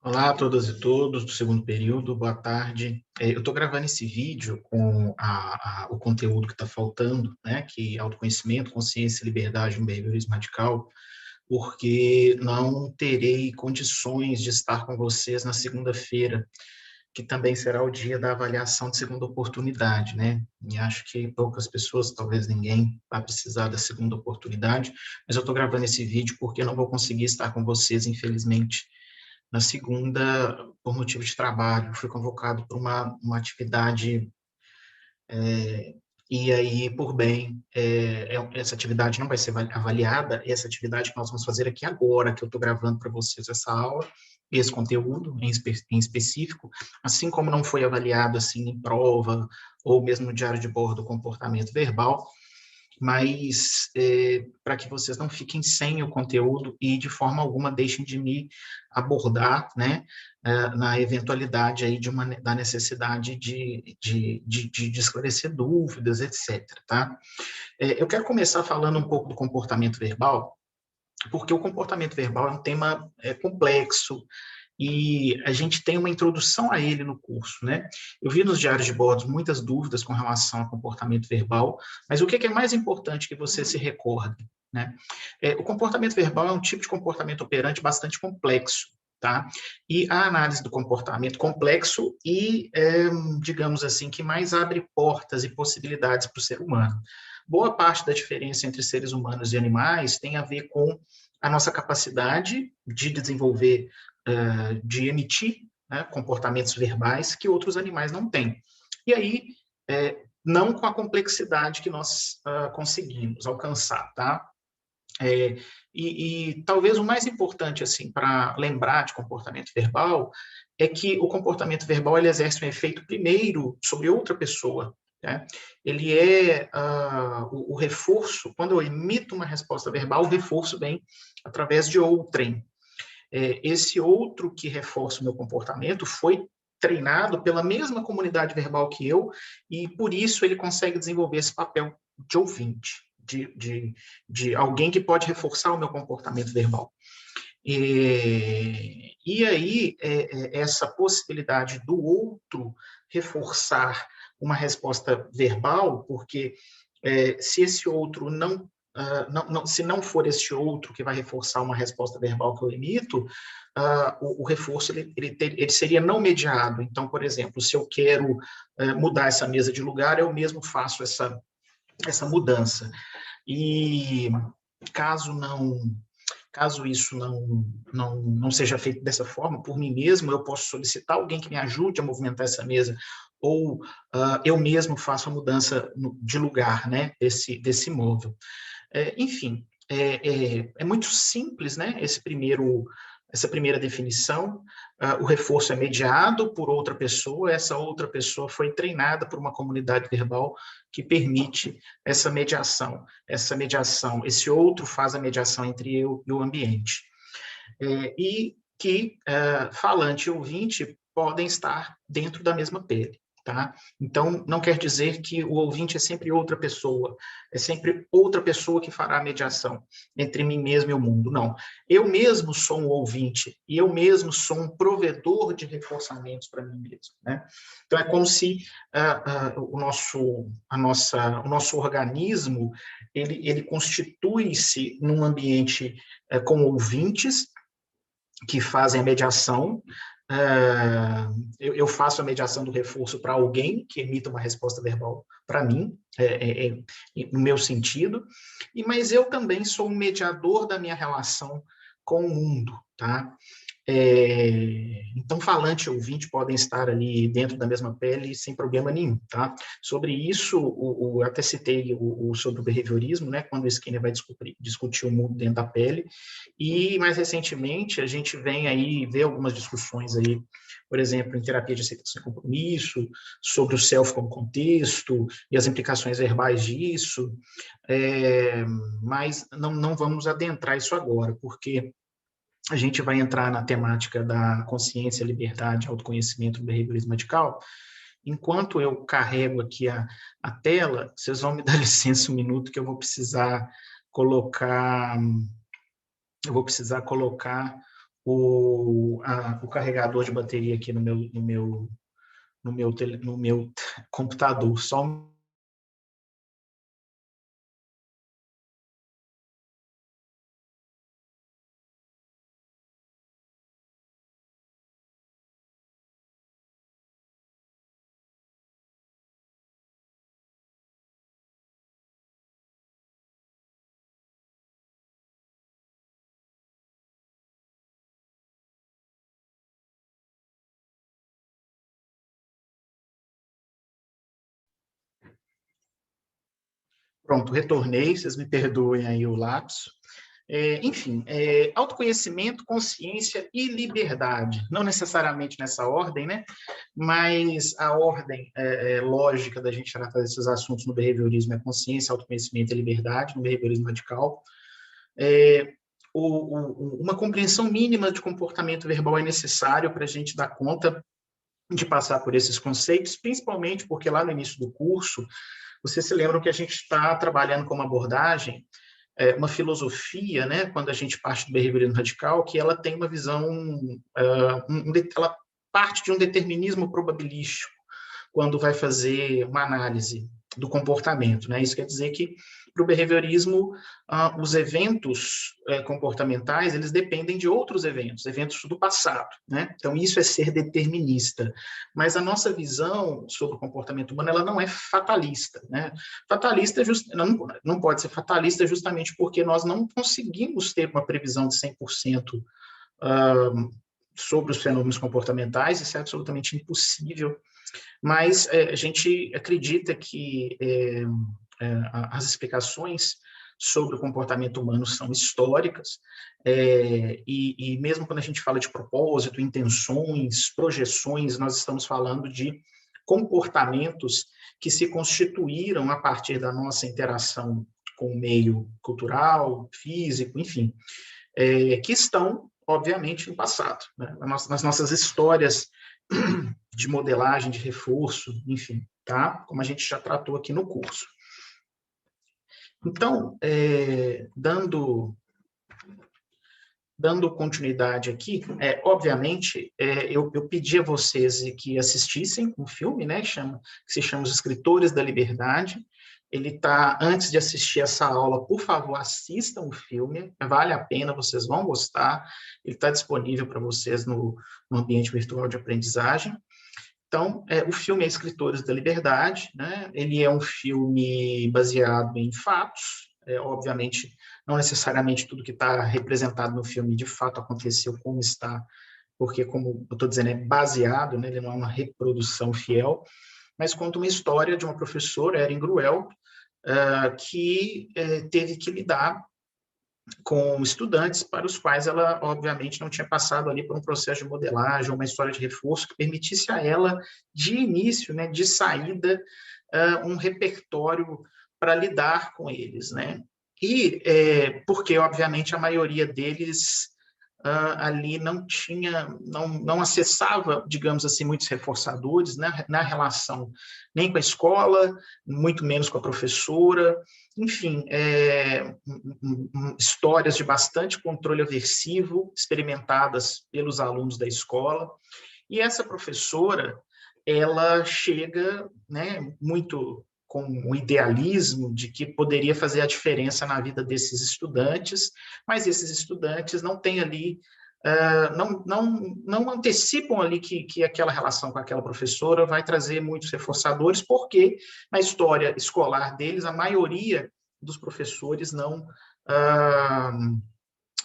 Olá a todas e todos do segundo período, boa tarde. Eu estou gravando esse vídeo com o conteúdo que está faltando, né, que é autoconhecimento, consciência, liberdade no behaviorismo radical, porque não terei condições de estar com vocês na segunda-feira, que também será o dia da avaliação de segunda oportunidade, né? E acho que poucas pessoas, talvez ninguém, vai precisar da segunda oportunidade, mas eu estou gravando esse vídeo porque não vou conseguir estar com vocês, infelizmente, na segunda, por motivo de trabalho, fui convocado para uma atividade, e aí, por bem, essa atividade não vai ser avaliada, essa atividade que nós vamos fazer aqui agora, que eu estou gravando para vocês essa aula, esse conteúdo em específico, assim como não foi avaliado assim em prova, ou mesmo no diário de bordo, o comportamento verbal, mas para que vocês não fiquem sem o conteúdo e de forma alguma deixem de me abordar, né, na eventualidade aí da necessidade de esclarecer dúvidas, etc., tá? Eu quero começar falando um pouco do comportamento verbal, porque o comportamento verbal é um tema complexo, e a gente tem uma introdução a ele no curso, né? Eu vi nos diários de bordo muitas dúvidas com relação ao comportamento verbal, mas o que é mais importante que você se recorde, né? O comportamento verbal é um tipo de comportamento operante bastante complexo, tá? E a análise do comportamento complexo e, digamos assim, que mais abre portas e possibilidades para o ser humano. Boa parte da diferença entre seres humanos e animais tem a ver com a nossa capacidade de desenvolver, de emitir, né, comportamentos verbais que outros animais não têm. E aí, não com a complexidade que nós conseguimos alcançar, tá? E talvez o mais importante, assim, para lembrar de comportamento verbal, é que o comportamento verbal ele exerce um efeito primeiro sobre outra pessoa, né? Ele é o reforço, quando eu emito uma resposta verbal, o reforço vem através de outrem. Esse outro que reforça o meu comportamento foi treinado pela mesma comunidade verbal que eu, e por isso ele consegue desenvolver esse papel de ouvinte, de alguém que pode reforçar o meu comportamento verbal. E aí, essa possibilidade do outro reforçar uma resposta verbal, porque se esse outro não, se não for esse outro que vai reforçar uma resposta verbal que eu emito, o reforço ele seria não mediado. Então, por exemplo, se eu quero mudar essa mesa de lugar, eu mesmo faço essa mudança. E caso não Caso isso não seja feito dessa forma, por mim mesmo, eu posso solicitar alguém que me ajude a movimentar essa mesa, ou eu mesmo faço a mudança de lugar, né, desse móvel. Enfim, é muito simples, né, essa primeira definição. O reforço é mediado por outra pessoa, essa outra pessoa foi treinada por uma comunidade verbal que permite essa mediação, esse outro faz a mediação entre eu e o ambiente. E que falante e ouvinte podem estar dentro da mesma pele. Tá? Então, não quer dizer que o ouvinte é sempre outra pessoa, é sempre outra pessoa que fará a mediação entre mim mesmo e o mundo. Não. Eu mesmo sou um ouvinte e eu mesmo sou um provedor de reforçamentos para mim mesmo. Né? Então, é como se o nosso organismo ele constitui-se num ambiente com ouvintes que fazem a mediação. Eu faço a mediação do reforço para alguém que emita uma resposta verbal para mim, no meu sentido, mas eu também sou um mediador da minha relação com o mundo, tá? Então, falante e ouvinte podem estar ali dentro da mesma pele sem problema nenhum, tá? Sobre isso, eu até citei sobre o behaviorismo, né? Quando o Skinner vai discutir o mundo dentro da pele, e mais recentemente a gente vem aí ver algumas discussões aí, por exemplo, em terapia de aceitação e compromisso, sobre o self como contexto e as implicações verbais disso, mas não vamos adentrar isso agora, porque a gente vai entrar na temática da consciência, liberdade, autoconhecimento do behaviorismo radical. Enquanto eu carrego aqui a tela, vocês vão me dar licença um minuto que colocar, eu vou precisar colocar o carregador de bateria aqui no meu computador. Só pronto, retornei, vocês me perdoem aí o lapso. Enfim, autoconhecimento, consciência e liberdade. Não necessariamente nessa ordem, né? Mas a ordem lógica da gente tratar desses assuntos no behaviorismo é consciência, autoconhecimento e liberdade, no behaviorismo radical. Uma compreensão mínima de comportamento verbal é necessário para a gente dar conta de passar por esses conceitos, principalmente porque lá no início do curso, vocês se lembram que a gente está trabalhando com uma abordagem, uma filosofia, né, quando a gente parte do behaviorismo radical, que ela tem uma visão, ela parte de um determinismo probabilístico, quando vai fazer uma análise do comportamento, né? Isso quer dizer que, para o behaviorismo, os eventos comportamentais, eles dependem de outros eventos do passado, né? Então, isso é ser determinista. Mas a nossa visão sobre o comportamento humano, ela não é fatalista, né? Fatalista não pode ser fatalista justamente porque nós não conseguimos ter uma previsão de 100% sobre os fenômenos comportamentais, isso é absolutamente impossível, mas a gente acredita que as explicações sobre o comportamento humano são históricas, e mesmo quando a gente fala de propósito, intenções, projeções, nós estamos falando de comportamentos que se constituíram a partir da nossa interação com o meio cultural, físico, enfim, que estão, obviamente, no passado, né? Nas nossas histórias de modelagem, de reforço, enfim, tá? Como a gente já tratou aqui no curso. Então, dando continuidade aqui, obviamente, eu pedi a vocês que assistissem um filme, né, que se chama Os Escritores da Liberdade. Ele está, antes de assistir essa aula, por favor, assistam o filme, vale a pena, vocês vão gostar. Ele está disponível para vocês no ambiente virtual de aprendizagem. Então, o filme é Escritores da Liberdade, né? Ele é um filme baseado em fatos, obviamente, não necessariamente tudo que está representado no filme de fato aconteceu como está, porque, como eu estou dizendo, é baseado, né? Ele não é uma reprodução fiel, mas conta uma história de uma professora, Erin Gruel, que teve que lidar com estudantes para os quais ela, obviamente, não tinha passado ali por um processo de modelagem, uma história de reforço que permitisse a ela, de início, né, de saída, um repertório para lidar com eles, né? E porque, obviamente, a maioria deles ali não acessava, digamos assim, muitos reforçadores, né, na relação nem com a escola, muito menos com a professora, enfim, histórias de bastante controle aversivo experimentadas pelos alunos da escola. E essa professora, ela chega, né, muito com o idealismo de que poderia fazer a diferença na vida desses estudantes, mas esses estudantes não têm ali, não antecipam ali que aquela relação com aquela professora vai trazer muitos reforçadores, porque na história escolar deles, a maioria dos professores não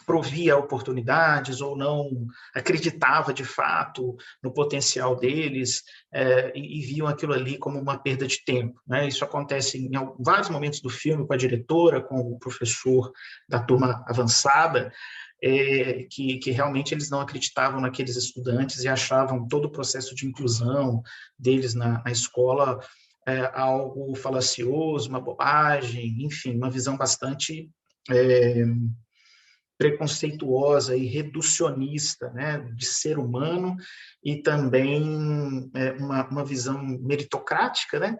provia oportunidades ou não acreditava de fato no potencial deles, e viam aquilo ali como uma perda de tempo, né? Isso acontece em vários momentos do filme com a diretora, com o professor da turma avançada, que realmente eles não acreditavam naqueles estudantes e achavam todo o processo de inclusão deles na escola algo falacioso, uma bobagem, enfim, uma visão bastante preconceituosa e reducionista, né, de ser humano, e também uma visão meritocrática, né,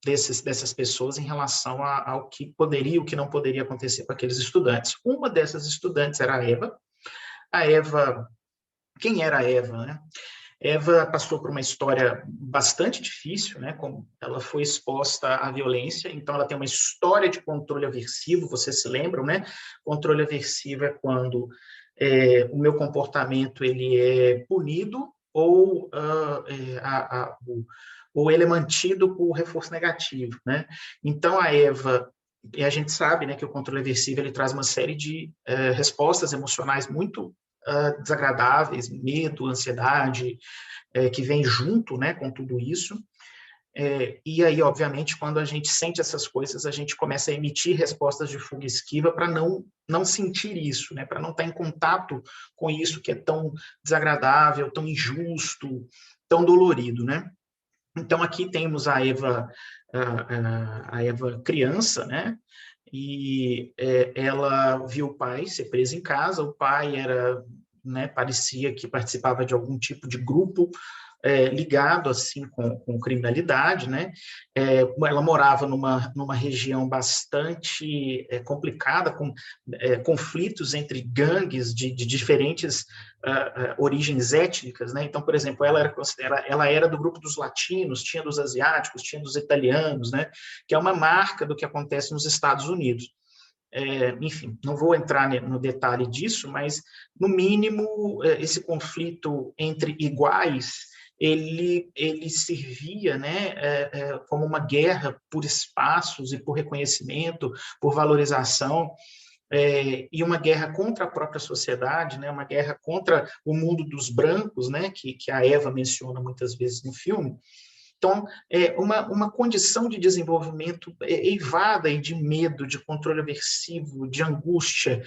dessas pessoas em relação ao que poderia e o que não poderia acontecer com aqueles estudantes. Uma dessas estudantes era a Eva, a Eva, quem era a Eva, né? Eva passou por uma história bastante difícil, né? Como ela foi exposta à violência, então ela tem uma história de controle aversivo, vocês se lembram, né? Controle aversivo é quando o meu comportamento ele é punido ou ele é mantido por reforço negativo, né? Então a Eva, e a gente sabe, né, que o controle aversivo ele traz uma série de respostas emocionais muito desagradáveis, medo, ansiedade, que vem junto, né, com tudo isso. E aí, obviamente, quando a gente sente essas coisas, a gente começa a emitir respostas de fuga e esquiva para não sentir isso, né, para não estar em contato com isso que é tão desagradável, tão injusto, tão dolorido, né? Então, aqui temos a Eva criança, né? E ela viu o pai ser preso em casa, o pai era, né, parecia que participava de algum tipo de grupo ligado assim com criminalidade, né? Ela morava numa região bastante complicada, com conflitos entre gangues de diferentes origens étnicas, né? Então, por exemplo, ela era do grupo dos latinos, tinha dos asiáticos, tinha dos italianos, né? Que é uma marca do que acontece nos Estados Unidos. Enfim, não vou entrar no detalhe disso, mas, no mínimo, esse conflito entre iguais, ele servia, né, como uma guerra por espaços e por reconhecimento, por valorização, e uma guerra contra a própria sociedade, né, uma guerra contra o mundo dos brancos, né, que a Eva menciona muitas vezes no filme. Então, uma condição de desenvolvimento eivada e de medo, de controle aversivo, de angústia,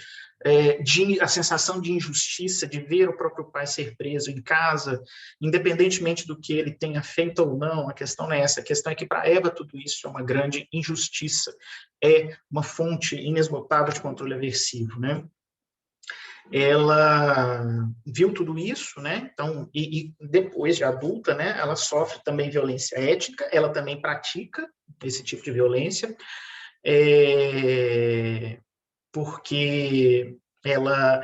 a sensação de injustiça, de ver o próprio pai ser preso em casa, independentemente do que ele tenha feito ou não, a questão não é essa, a questão é que para Eva tudo isso é uma grande injustiça, é uma fonte inesgotável de controle aversivo, né? Ela viu tudo isso, né? Então, e depois de adulta, né? Ela sofre também violência étnica, ela também pratica esse tipo de violência, porque ela,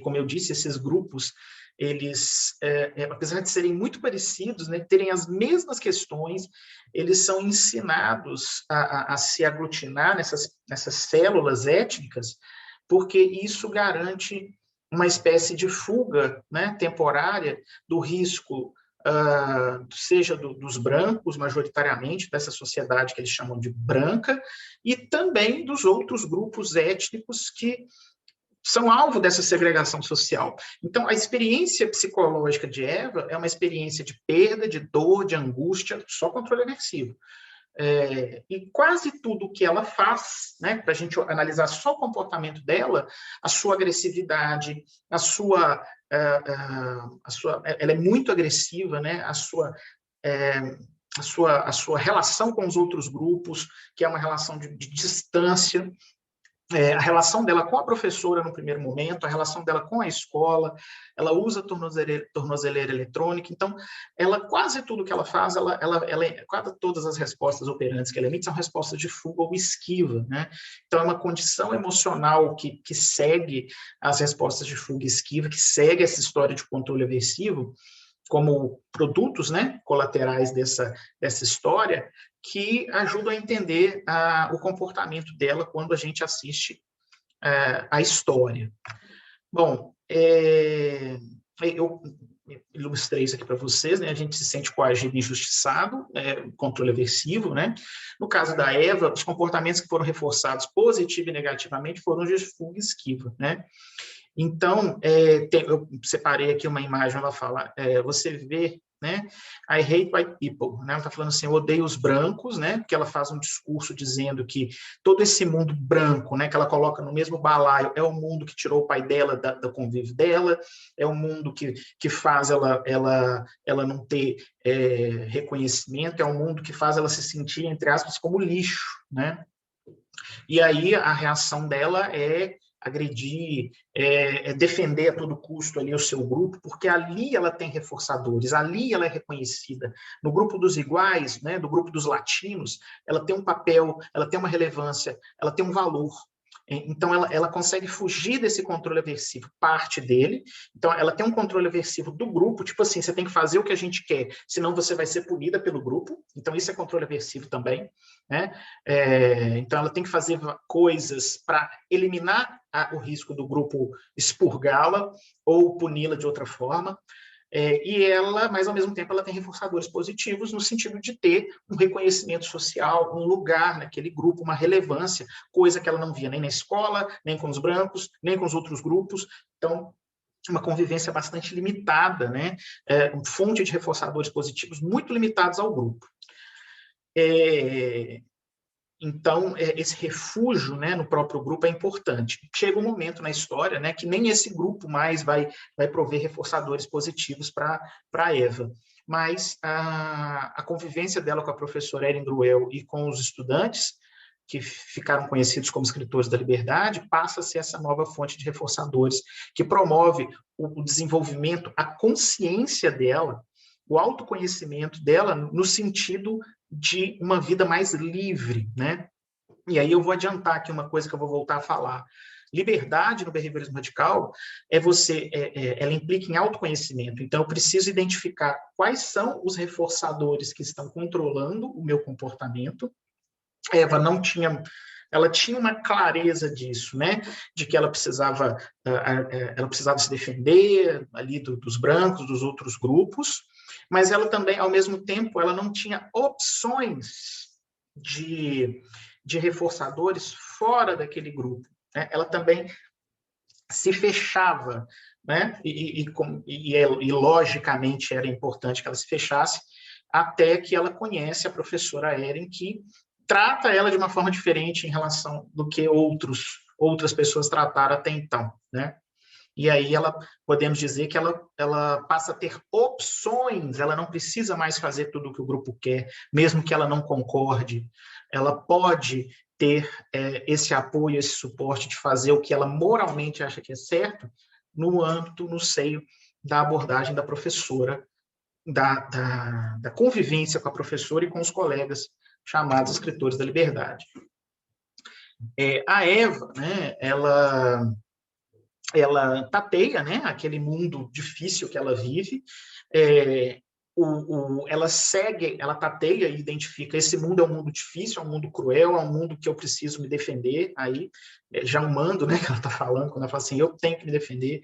como eu disse, esses grupos, eles, apesar de serem muito parecidos, né? Terem as mesmas questões, eles são ensinados a se aglutinar nessas células étnicas, porque isso garante uma espécie de fuga, né, temporária do risco, seja dos brancos, majoritariamente, dessa sociedade que eles chamam de branca, e também dos outros grupos étnicos que são alvo dessa segregação social. Então, a experiência psicológica de Eva é uma experiência de perda, de dor, de angústia, só controle aversivo. E quase tudo que ela faz, né, para a gente analisar só o comportamento dela, a sua agressividade, ela é muito agressiva, né, a sua relação com os outros grupos, que é uma relação de distância, a relação dela com a professora no primeiro momento, a relação dela com a escola, ela usa tornozeleira eletrônica, então, quase tudo que ela faz, quase todas as respostas operantes que ela emite são respostas de fuga ou esquiva, né? Então, é uma condição emocional que segue as respostas de fuga e esquiva, que segue essa história de controle aversivo, como produtos, né, colaterais dessa história, que ajudam a entender o comportamento dela quando a gente assiste a história. Bom, eu ilustrei isso aqui para vocês, né? A gente se sente coagido e injustiçado, controle aversivo, né? No caso da Eva, os comportamentos que foram reforçados positivo e negativamente foram de fuga e esquiva, né? Então, eu separei aqui uma imagem, ela fala, você vê, né, I hate white people, né, ela está falando assim, eu odeio os brancos, né, porque ela faz um discurso dizendo que todo esse mundo branco, né, que ela coloca no mesmo balaio, é o mundo que tirou o pai dela do convívio dela, é o mundo que faz ela não ter reconhecimento, é o mundo que faz ela se sentir, entre aspas, como lixo, né, e aí a reação dela é agredir, defender a todo custo ali o seu grupo, porque ali ela tem reforçadores, ali ela é reconhecida. No grupo dos iguais, né, do grupo dos latinos, ela tem um papel, ela tem uma relevância, ela tem um valor. Então, ela consegue fugir desse controle aversivo, parte dele. Então, ela tem um controle aversivo do grupo, tipo assim, você tem que fazer o que a gente quer, senão você vai ser punida pelo grupo. Então, isso é controle aversivo também, né? Então, ela tem que fazer coisas para eliminar o risco do grupo expurgá-la ou puni-la de outra forma. E ela, mas ao mesmo tempo, ela tem reforçadores positivos no sentido de ter um reconhecimento social, um lugar naquele grupo, uma relevância, coisa que ela não via nem na escola, nem com os brancos, nem com os outros grupos. Então, uma convivência bastante limitada, né? Fonte de reforçadores positivos muito limitados ao grupo. Então, esse refúgio, né, no próprio grupo é importante. Chega um momento na história, né, que nem esse grupo mais vai prover reforçadores positivos para a Eva. Mas a convivência dela com a professora Erin Gruel e com os estudantes, que ficaram conhecidos como escritores da liberdade, passa a ser essa nova fonte de reforçadores, que promove o desenvolvimento, a consciência dela, o autoconhecimento dela no sentido de uma vida mais livre, né? E aí eu vou adiantar aqui uma coisa que eu vou voltar a falar. Liberdade no behaviorismo radical ela implica em autoconhecimento. Então, eu preciso identificar quais são os reforçadores que estão controlando o meu comportamento. Eva não tinha, ela tinha uma clareza disso, né? De que ela precisava se defender ali dos brancos, dos outros grupos, mas ela também, ao mesmo tempo, ela não tinha opções de reforçadores fora daquele grupo, né? Ela também se fechava, né? E logicamente era importante que ela se fechasse, até que ela conhece a professora Erin, que trata ela de uma forma diferente em relação do que outras pessoas trataram até então, né? E aí podemos dizer que ela passa a ter opções, ela não precisa mais fazer tudo o que o grupo quer, mesmo que ela não concorde, ela pode ter esse apoio, esse suporte de fazer o que ela moralmente acha que é certo, no seio da abordagem da professora, da convivência com a professora e com os colegas chamados escritores da liberdade. A Eva, né, ela tateia, né, aquele mundo difícil que ela vive, ela tateia e identifica, esse mundo é um mundo difícil, é um mundo cruel, é um mundo que eu preciso me defender, aí já um mando, né, que ela está falando, quando ela fala assim, eu tenho que me defender,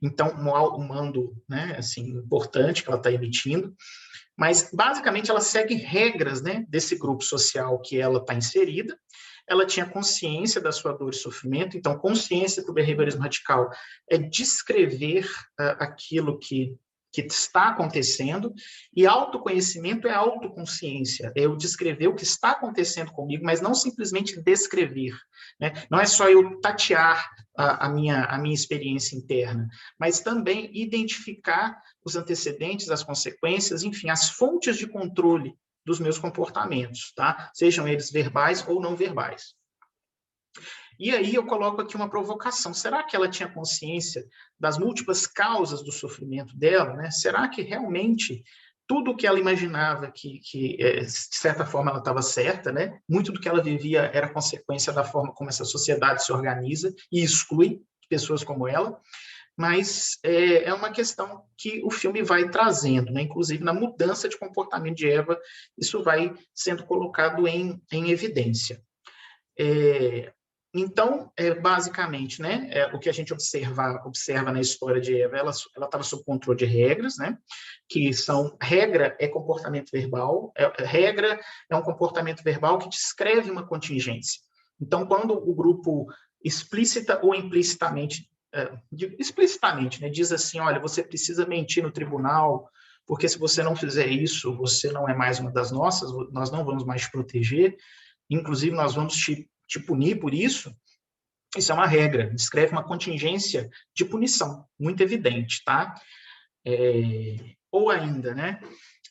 então um mando, né, assim, importante que ela está emitindo, mas basicamente ela segue regras, né, desse grupo social que ela está inserida. Ela tinha consciência da sua dor e sofrimento, então consciência para o behaviorismo radical é descrever aquilo que está acontecendo, e autoconhecimento é autoconsciência, é eu descrever o que está acontecendo comigo, mas não simplesmente descrever, né? Não é só eu tatear a minha experiência interna, mas também identificar os antecedentes, as consequências, enfim, as fontes de controle dos meus comportamentos, tá? Sejam eles verbais ou não verbais. E aí eu coloco aqui uma provocação. Será que ela tinha consciência das múltiplas causas do sofrimento dela, né? Será que realmente tudo o que ela imaginava que de certa forma ela estava certa, né? Muito do que ela vivia era consequência da forma como essa sociedade se organiza e exclui pessoas como ela? Mas é uma questão que o filme vai trazendo, né? Inclusive na mudança de comportamento de Eva, isso vai sendo colocado em evidência. Então, basicamente, né, o que a gente observa na história de Eva, ela estava sob controle de regras, né, que regra é comportamento verbal, regra é um comportamento verbal que descreve uma contingência. Então, quando o grupo explícita ou implicitamente, né, diz assim, olha, você precisa mentir no tribunal, porque se você não fizer isso, você não é mais uma das nossas, nós não vamos mais te proteger, inclusive nós vamos te punir por isso. Isso é uma regra, descreve uma contingência de punição, muito evidente, tá? Ou ainda, né,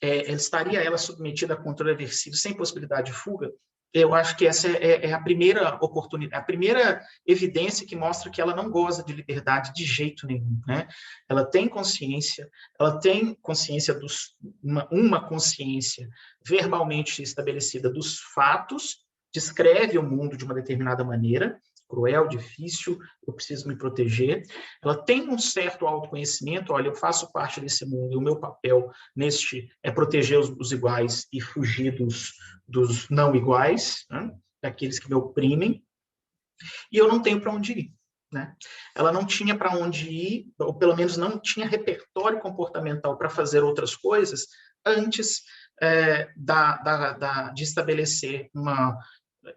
estaria ela submetida a controle aversivo sem possibilidade de fuga? Eu acho que essa é a primeira oportunidade, a primeira evidência que mostra que ela não goza de liberdade de jeito nenhum, né? Ela tem consciência uma consciência verbalmente estabelecida dos fatos, descreve o mundo de uma determinada maneira, cruel, difícil, eu preciso me proteger. Ela tem um certo autoconhecimento, olha, eu faço parte desse mundo, e o meu papel neste é proteger os iguais e fugir dos não iguais, né? Daqueles que me oprimem, e eu não tenho para onde ir. Né? Ela não tinha para onde ir, ou pelo menos não tinha repertório comportamental para fazer outras coisas antes de estabelecer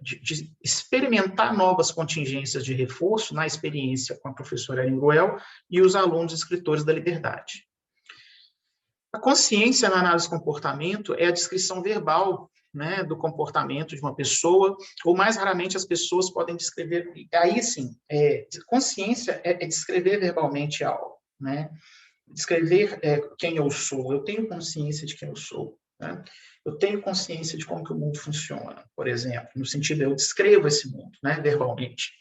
de experimentar novas contingências de reforço na experiência com a professora Ellen Gruel e os alunos escritores da liberdade. A consciência na análise do comportamento é a descrição verbal, né, do comportamento de uma pessoa, ou mais raramente as pessoas podem descrever, aí sim, consciência é descrever verbalmente algo, né, descrever quem eu sou, eu tenho consciência de quem eu sou, né? Eu tenho consciência de como que o mundo funciona, por exemplo, no sentido, eu descrevo esse mundo, né, verbalmente.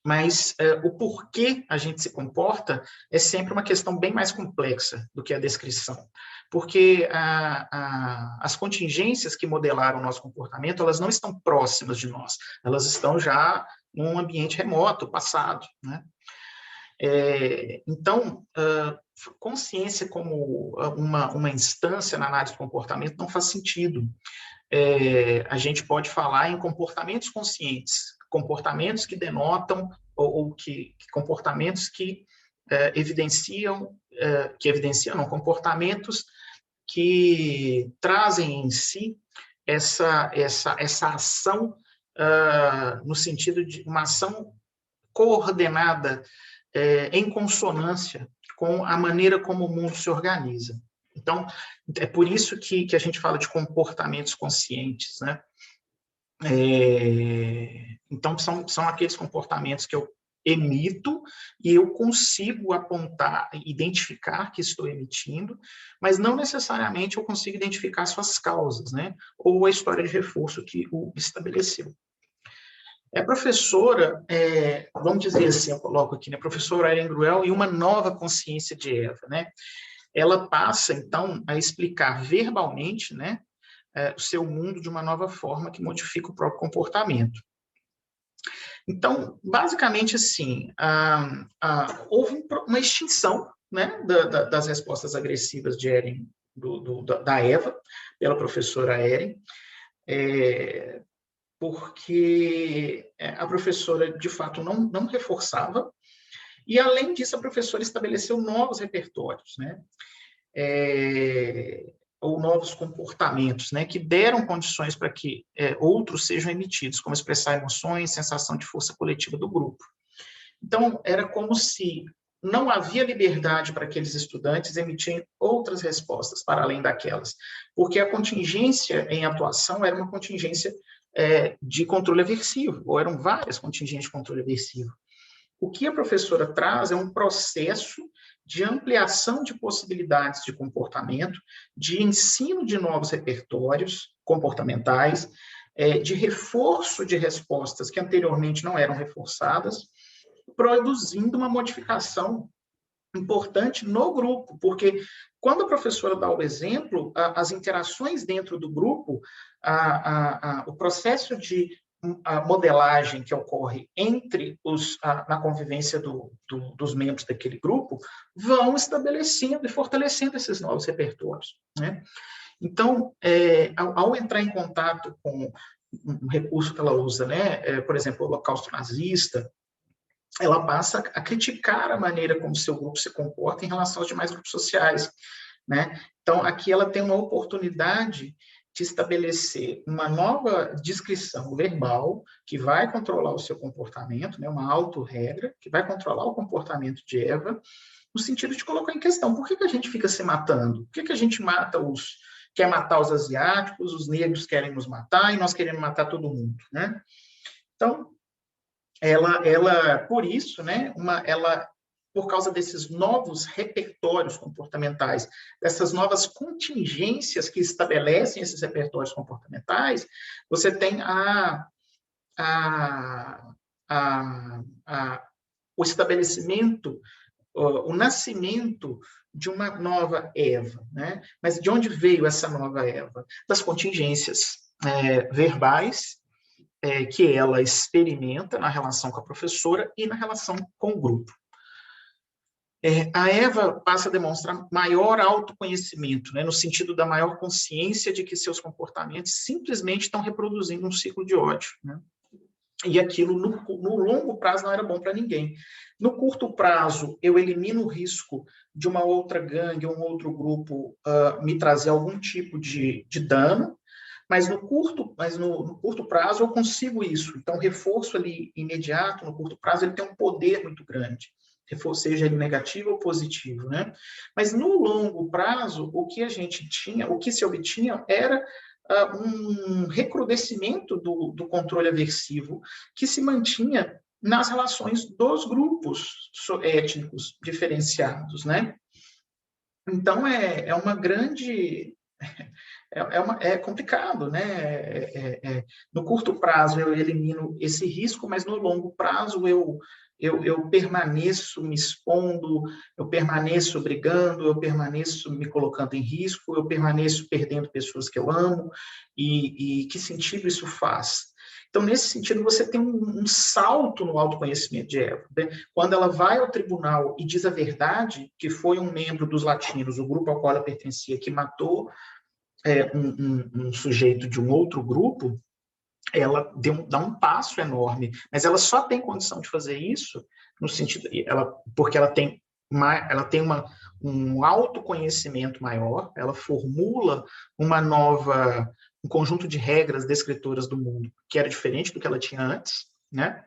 Mas o porquê a gente se comporta é sempre uma questão bem mais complexa do que a descrição. Porque as contingências que modelaram o nosso comportamento, elas não estão próximas de nós, elas estão já num ambiente remoto, passado, né? Então, consciência como uma instância na análise do comportamento não faz sentido. A gente pode falar em comportamentos conscientes, comportamentos que denotam, ou comportamentos que evidenciam, não, comportamentos que trazem em si essa ação, no sentido de uma ação coordenada, em consonância com a maneira como o mundo se organiza. Então, é por isso que a gente fala de comportamentos conscientes, né? Então, são aqueles comportamentos que eu emito e eu consigo apontar, identificar que estou emitindo, mas não necessariamente eu consigo identificar suas causas, né? Ou a história de reforço que o estabeleceu. A professora, vamos dizer assim, eu coloco aqui, né? A professora Ellen Gruel e uma nova consciência de Eva, né? Ela passa, então, a explicar verbalmente, né, o seu mundo de uma nova forma que modifica o próprio comportamento. Então, basicamente, assim, houve uma extinção, né, das respostas agressivas de Eren, da Eva, pela professora Eren, porque a professora, de fato, não reforçava, e, além disso, a professora estabeleceu novos repertórios, né, ou novos comportamentos, né, que deram condições para que outros sejam emitidos, como expressar emoções, sensação de força coletiva do grupo. Então, era como se não havia liberdade para aqueles estudantes emitirem outras respostas para além daquelas, porque a contingência em atuação era uma contingência de controle aversivo, ou eram várias contingências de controle aversivo. O que a professora traz é um processo de ampliação de possibilidades de comportamento, de ensino de novos repertórios comportamentais, de reforço de respostas que anteriormente não eram reforçadas, produzindo uma modificação importante no grupo, porque quando a professora dá o exemplo, as interações dentro do grupo, o processo de a modelagem que ocorre entre na convivência dos membros daquele grupo, vão estabelecendo e fortalecendo esses novos repertórios, né? Então, ao entrar em contato com um recurso que ela usa, né, por exemplo, o Holocausto nazista, ela passa a criticar a maneira como seu grupo se comporta em relação aos demais grupos sociais, né? Então, aqui ela tem uma oportunidade de estabelecer uma nova descrição verbal que vai controlar o seu comportamento, né? Uma autorregra que vai controlar o comportamento de Eva, no sentido de colocar em questão por que a gente fica se matando? Por que a gente quer matar os asiáticos, os negros querem nos matar e nós queremos matar todo mundo, né? Então, ela por isso, né, por causa desses novos repertórios comportamentais, dessas novas contingências que estabelecem esses repertórios comportamentais, você tem o estabelecimento, o nascimento de uma nova Eva, né? Mas de onde veio essa nova Eva? Das contingências, verbais que ela experimenta na relação com a professora e na relação com o grupo. A Eva passa a demonstrar maior autoconhecimento, né, no sentido da maior consciência de que seus comportamentos simplesmente estão reproduzindo um ciclo de ódio, né? E aquilo, no longo prazo, não era bom para ninguém. No curto prazo, eu elimino o risco de uma outra gangue, um outro grupo me trazer algum tipo de dano, mas no curto prazo eu consigo isso. Então, reforço ali imediato, no curto prazo, ele tem um poder muito grande, seja ele negativo ou positivo, né? Mas no longo prazo, o que se obtinha era um recrudescimento do controle aversivo que se mantinha nas relações dos grupos étnicos diferenciados, né? Então, é uma grande... É complicado, né? No curto prazo eu elimino esse risco, mas no longo prazo eu permaneço me expondo, eu permaneço brigando, eu permaneço me colocando em risco, eu permaneço perdendo pessoas que eu amo, e que sentido isso faz? Então, nesse sentido, você tem um salto no autoconhecimento de Eva, né? Quando ela vai ao tribunal e diz a verdade, que foi um membro dos latinos, o grupo ao qual ela pertencia, que matou um sujeito de um outro grupo, ela dá um passo enorme, mas ela só tem condição de fazer isso no sentido, porque ela tem um autoconhecimento maior, ela formula um conjunto de regras descritoras do mundo que era diferente do que ela tinha antes, né?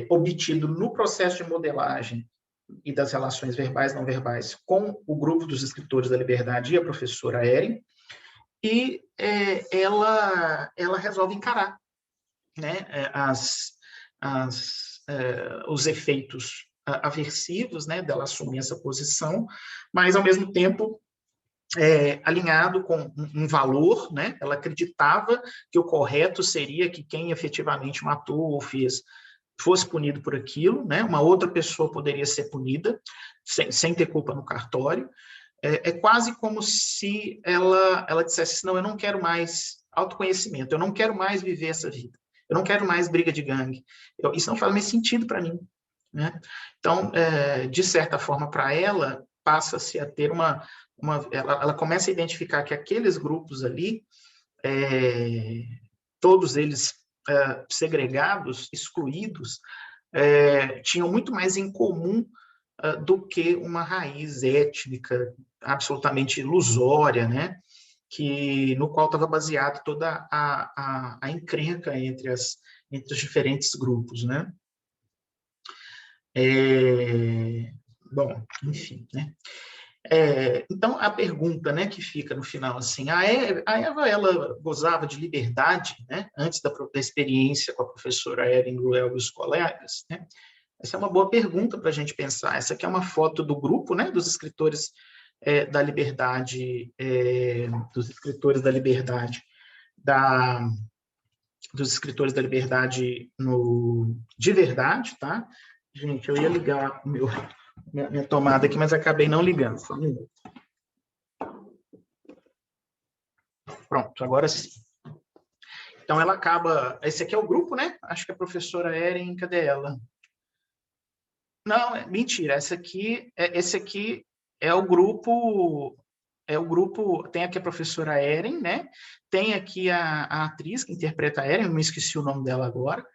Obtido no processo de modelagem e das relações verbais e não verbais com o grupo dos escritores da liberdade e a professora Eren, e ela resolve encarar, né, os efeitos aversivos, né, dela assumir essa posição, mas, ao mesmo tempo, alinhado com um valor, né? Ela acreditava que o correto seria que quem efetivamente matou ou fez fosse punido por aquilo, né? Uma outra pessoa poderia ser punida sem ter culpa no cartório. É quase como se ela dissesse, não, eu não quero mais autoconhecimento, eu não quero mais viver essa vida, eu não quero mais briga de gangue, isso não faz mais sentido para mim, né? Então, de certa forma, para ela, passa-se a ter ela começa a identificar que aqueles grupos ali, todos eles segregados, excluídos, tinham muito mais em comum do que uma raiz étnica absolutamente ilusória, né? No qual estava baseada toda a encrenca entre os diferentes grupos, né? Bom, enfim, né? Então, a pergunta, né, que fica no final, assim, a Eva, ela gozava de liberdade, né, antes da experiência com a professora Eren Gruel e os colegas, né? Essa é uma boa pergunta para a gente pensar. Essa aqui é uma foto do grupo, né, dos escritores da liberdade, dos escritores da liberdade, dos escritores da liberdade de verdade, tá? Gente, eu ia ligar minha tomada aqui, mas acabei não ligando. Só um minuto. Pronto, agora sim. Então, ela acaba... Esse aqui é o grupo, né? Acho que a professora Eren, cadê ela? Não, mentira. Esse aqui é o grupo... Tem aqui a professora Eren, né? Tem aqui a atriz que interpreta a Eren, eu me esqueci o nome dela agora.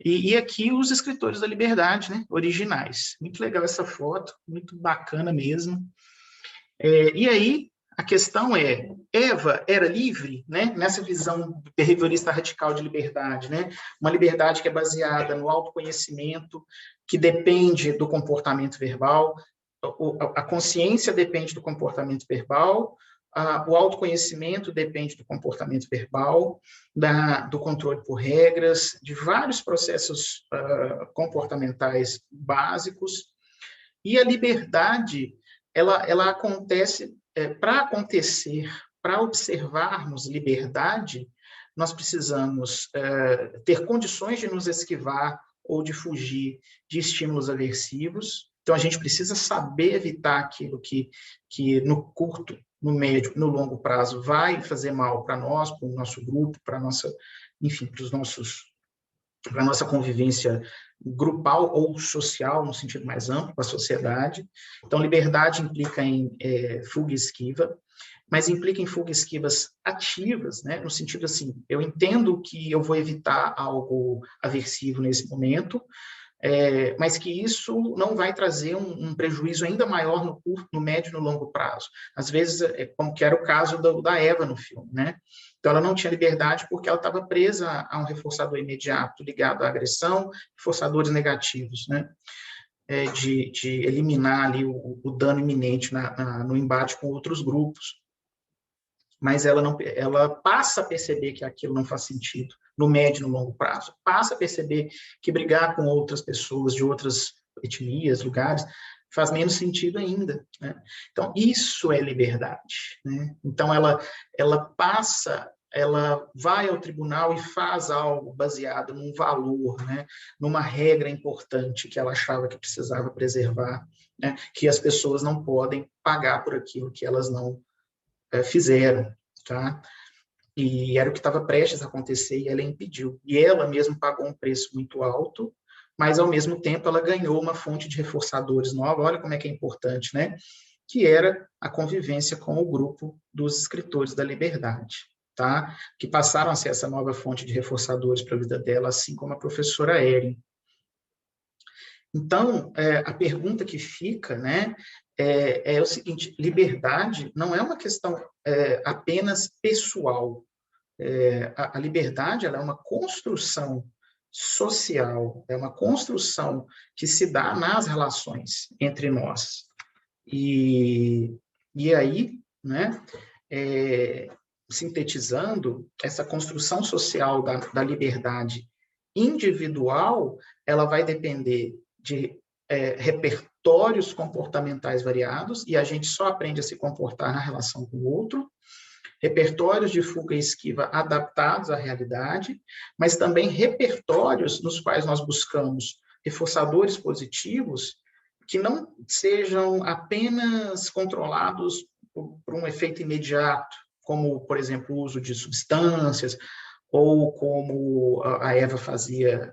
E aqui os escritores da liberdade, né? Originais. Muito legal essa foto, muito bacana mesmo. E aí, a questão é, Eva era livre, né? Nessa visão behaviorista radical de liberdade, né? Uma liberdade que é baseada no autoconhecimento, que depende do comportamento verbal, a consciência depende do comportamento verbal, o autoconhecimento depende do comportamento verbal, do controle por regras, de vários processos comportamentais básicos, e a liberdade, ela acontece, para observarmos liberdade, nós precisamos ter condições de nos esquivar ou de fugir de estímulos aversivos. Então, a gente precisa saber evitar aquilo que no curto no médio, no longo prazo, vai fazer mal para nós, para o nosso grupo, para nossa, enfim, para a nossa convivência grupal ou social, no sentido mais amplo, com a sociedade. Então, liberdade implica em fuga e esquiva, mas implica em fuga e esquivas ativas, né? No sentido assim, eu entendo que eu vou evitar algo aversivo nesse momento, mas que isso não vai trazer um prejuízo ainda maior no curto, no médio e no longo prazo. Às vezes, como que era o caso da Eva no filme, né? Então, ela não tinha liberdade porque ela estava presa a um reforçador imediato ligado à agressão, reforçadores negativos, né? De eliminar ali o dano iminente no embate com outros grupos. Mas ela passa a perceber que aquilo não faz sentido no médio e no longo prazo. Passa a perceber que brigar com outras pessoas de outras etnias, lugares, faz menos sentido ainda, né? Então, isso é liberdade, né? Então, ela vai ao tribunal e faz algo baseado num valor, né? Numa regra importante que ela achava que precisava preservar, né? Que as pessoas não podem pagar por aquilo que elas não fizeram, tá? E era o que estava prestes a acontecer e ela impediu. E ela mesma pagou um preço muito alto, mas ao mesmo tempo ela ganhou uma fonte de reforçadores nova. Olha como é que é importante, né? Que era a convivência com o grupo dos escritores da liberdade, tá? Que passaram a ser essa nova fonte de reforçadores para a vida dela, assim como a professora Erin. Então, a pergunta que fica, né, é o seguinte: liberdade não é uma questão apenas pessoal. A liberdade ela é uma construção social, é uma construção que se dá nas relações entre nós. E aí, né, sintetizando, essa construção social da liberdade individual, ela vai depender de repertórios comportamentais variados, e a gente só aprende a se comportar na relação com o outro, repertórios de fuga e esquiva adaptados à realidade, mas também repertórios nos quais nós buscamos reforçadores positivos que não sejam apenas controlados por um efeito imediato, como, por exemplo, o uso de substâncias, ou como a Eva fazia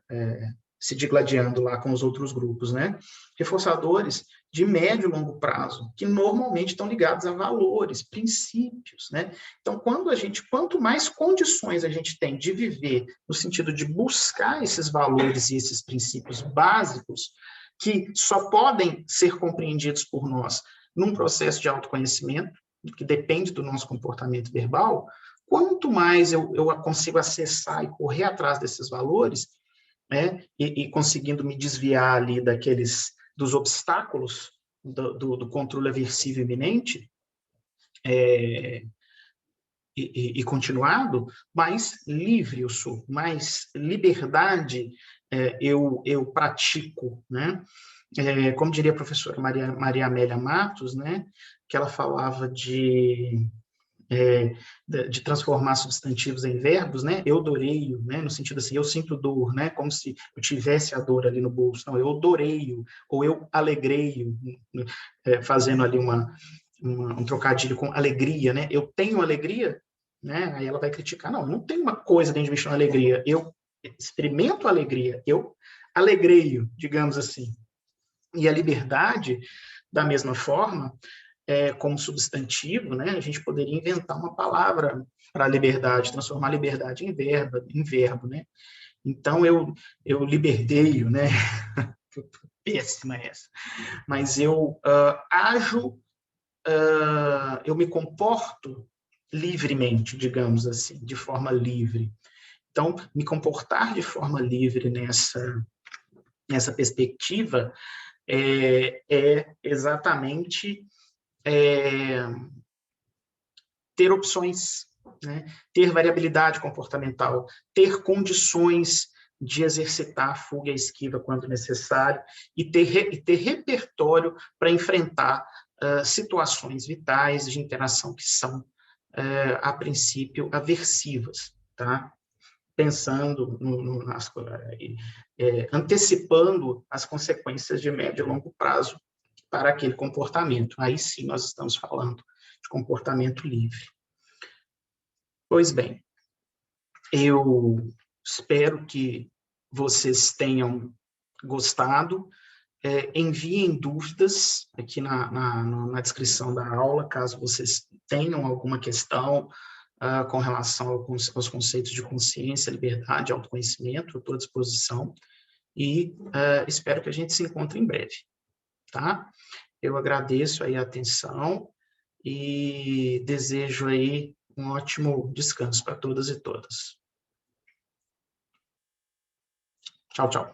se digladiando lá com os outros grupos, né? Reforçadores de médio e longo prazo, que normalmente estão ligados a valores, princípios, né? Então, quanto mais condições a gente tem de viver no sentido de buscar esses valores e esses princípios básicos, que só podem ser compreendidos por nós num processo de autoconhecimento, que depende do nosso comportamento verbal, quanto mais eu consigo acessar e correr atrás desses valores, né, e conseguindo me desviar ali dos obstáculos do controle aversivo iminente, e continuado, mais livre eu sou, mais liberdade eu pratico, né? Como diria a professora Maria Amélia Matos, né, que ela falava de transformar substantivos em verbos, né? Eu doreio, né? No sentido assim, eu sinto dor, né? Como se eu tivesse a dor ali no bolso. Não, eu doreio, ou eu alegreio, fazendo ali um trocadilho com alegria, né? Eu tenho alegria, né? Aí ela vai criticar, não, não tem uma coisa dentro de mim chamada alegria. Eu experimento alegria, eu alegreio, digamos assim. E a liberdade, da mesma forma, como substantivo, né, a gente poderia inventar uma palavra para a liberdade, transformar a liberdade em verbo, né? Então, eu liberdeio, né? Péssima essa. Mas eu ajo, eu me comporto livremente, digamos assim, de forma livre. Então, me comportar de forma livre nessa perspectiva é exatamente ter opções, né? Ter variabilidade comportamental, ter condições de exercitar a fuga e a esquiva quando necessário e ter repertório para enfrentar situações vitais de interação que são, a princípio, aversivas, tá? Pensando antecipando as consequências de médio e longo prazo para aquele comportamento. Aí sim nós estamos falando de comportamento livre. Pois bem, eu espero que vocês tenham gostado. Enviem dúvidas aqui na descrição da aula, caso vocês tenham alguma questão com relação aos conceitos de consciência, liberdade, autoconhecimento. Eu estou à disposição e espero que a gente se encontre em breve, tá? Eu agradeço aí a atenção e desejo aí um ótimo descanso para todas e todas. Tchau, tchau.